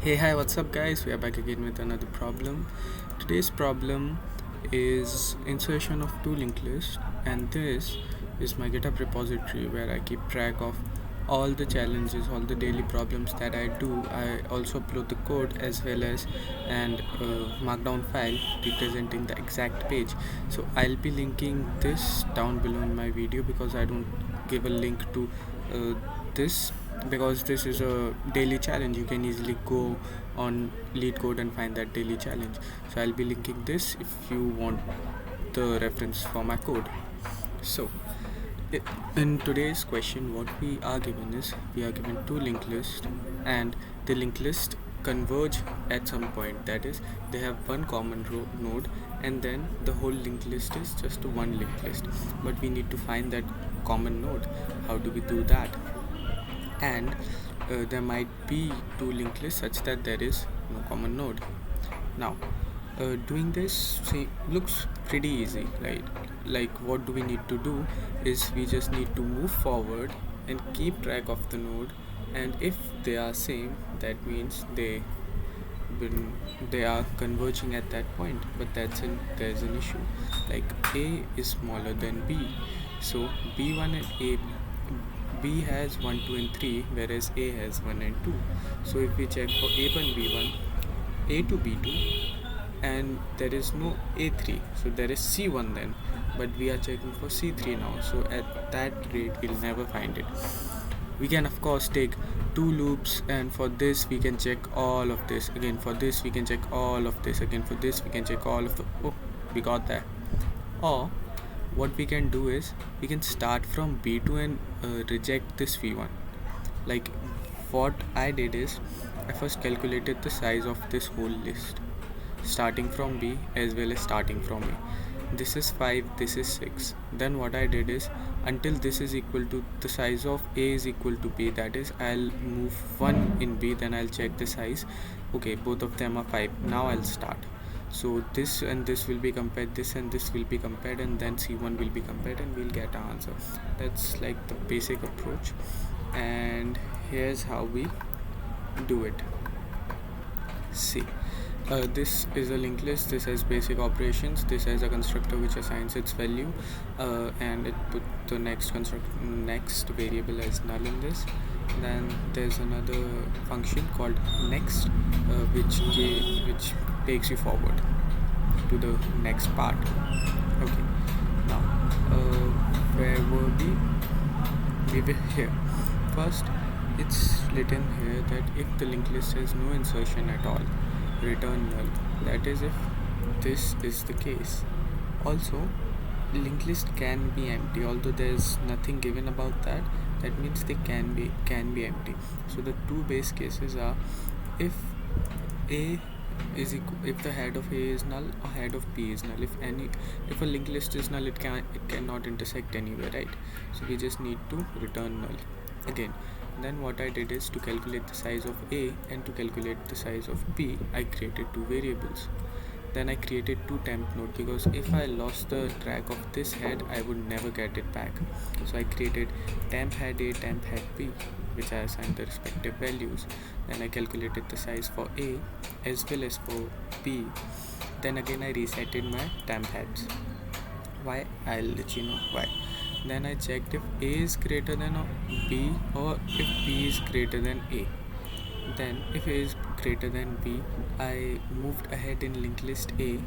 Hey, hi, what's up, guys? We are back again with another problem. Today's problem is insertion of two linked lists, and this is my GitHub repository where I keep track of all the challenges, all the daily problems that I do. I also upload the code as well as an markdown file representing the exact page. So I'll be linking this down below in my video because I don't give a link to this because this is a daily challenge. You can easily go on lead code and find that daily challenge. So I'll be linking this if you want the reference for my code. So in today's question, what we are given is we are given two linked lists, and the linked list converge at some point. That is, they have one common node, and then the whole linked list is just one linked list. But we need to find that common node. How do we do that? And there might be two linked lists such that there is no common node. Now, doing this looks pretty easy, right? Like, what do we need to do is we just need to move forward and keep track of the node, and if they are same, that means they are converging at that point. But there's an issue, like a is smaller than b, so b1 and a b has 1 2 and 3, whereas a has 1 and 2. So if we check for a1 b1, a to b2, and there is no a3, so there is c1 then, but we are checking for c3 now, so at that rate we'll never find it. We can of course take two loops, and for this we can check all of this again, for this we can check all of this again, for this we can check all of the we got that. Or what we can do is we can start from b2 and reject this v1. Like, what I did is I first calculated the size of this whole list starting from b as well as starting from a. This is 5, this is 6. Then what I did is, until this is equal to the size of a is equal to b, that is, I'll move 1 in b, then I'll check the size. Okay, both of them are 5. Now I'll start. So this and this will be compared, this and this will be compared, and then c1 will be compared, and we'll get our answer. That's like the basic approach, and here's how we do it. See, this is a linked list. This has basic operations. This has a constructor which assigns its value, and it put the next variable as null in this. Then there's another function called next, which takes you forward to the next part. Okay. Now, where were we? We were here. First, it's written here that if the linked list has no insertion at all, return null. That is, if this is the case. Also, linked list can be empty, although there's nothing given about that. That means they can be empty. So the two base cases are if a is if the head of a is null or head of b is null. If a linked list is null, it cannot intersect anywhere, right? So we just need to return null again. Then what I did is, to calculate the size of a and to calculate the size of b, I created two variables. Then I created two temp nodes, because if I lost the track of this head, I would never get it back. So I created temp head a, temp head b, which I assigned the respective values. Then I calculated the size for a as well as for b. Then again I resetted my temp heads. Why? I'll let you know why. Then I checked if a is greater than b, or if b is greater than a. Then if a is greater than b, I moved ahead in linked list a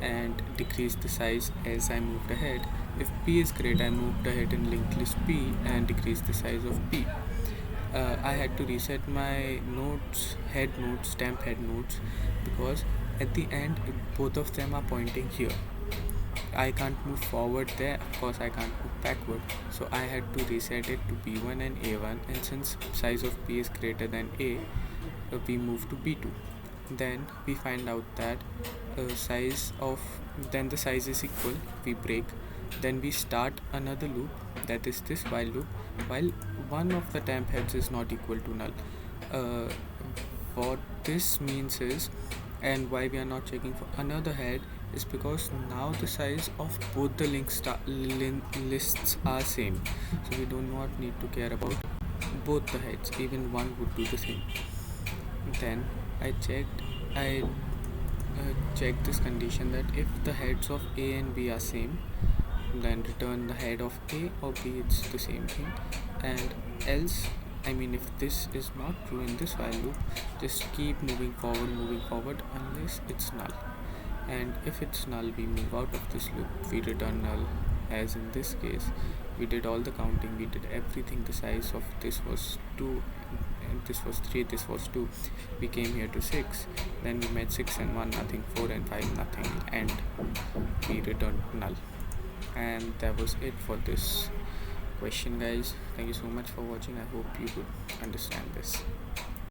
and decreased the size as I moved ahead. If b is greater, I moved ahead in linked list b and decreased the size of b. I had to reset my nodes, temp head nodes, because at the end both of them are pointing here. I can't move forward there, of course I can't move backward, so I had to reset it to b1 and a1, and since size of b is greater than a, we move to b2. Then we find out that the size is equal, we break. Then we start another loop, that is this while loop, while one of the temp heads is not equal to null. What this means is, and why we are not checking for another head, is because now the size of both the lists are same, so we do not need to care about both the heads, even one would do the same. Then I checked this condition that if the heads of A and B are same, then return the head of A, or B it's the same thing. And else, I mean, if this is not true in this while loop, just keep moving forward unless it's null. And if it's null, we move out of this loop, we return null. As in this case, we did all the counting, we did everything. The size of this was 2 and this was 3, this was 2. We came here to 6, then we made 6 and 1 nothing, 4 and 5 nothing, and we returned null. And that was it for this question, guys. Thank you so much for watching. I hope you could understand this.